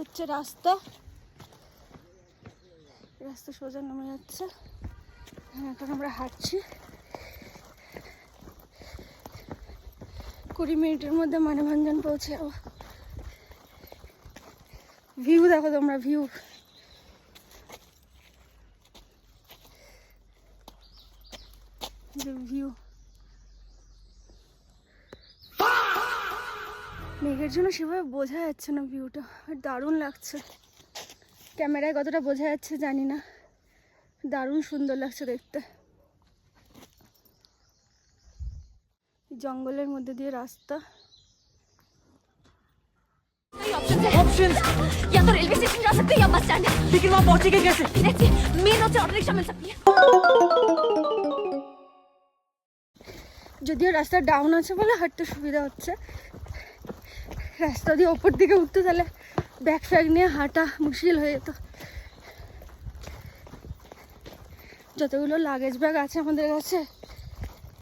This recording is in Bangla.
হচ্ছে রাস্তা, রাস্তা সোজা নেমে যাচ্ছে। এখন আমরা হাঁটছি, 20 মিনিটের মধ্যে মানভঞ্জন পৌঁছে যাবো। ভিউ দেখো তোমরা, ভিউ ভিউ মেঘের জন্য সেভাবে বোঝা যাচ্ছে না ভিউটা, দারুণ লাগছে। ক্যামেরায় কতটা বোঝা যাচ্ছে জানি না, দারুণ সুন্দর লাগছে দেখতে। জঙ্গলের মধ্যে দিয়ে রাস্তা। ऑप्शंस या तो रेलवे स्टेशन जा सकते हैं या बस स्टैंड। लेकिन वहाँ पहुँचेंगे कैसे? देखिए मेन रोड से ऑटो रिक्शा मिल सकती है। যদিও রাস্তা ডাউন আছে বলে হাঁটতে সুবিধা হচ্ছে, রাস্তা দিয়ে ওপর দিকে উঠতে তাহলে ব্যাগ ফ্যাগ নিয়ে হাঁটা মুশকিল হয়ে যেত। যতগুলো লাগেজ ব্যাগ আছে আমাদের কাছে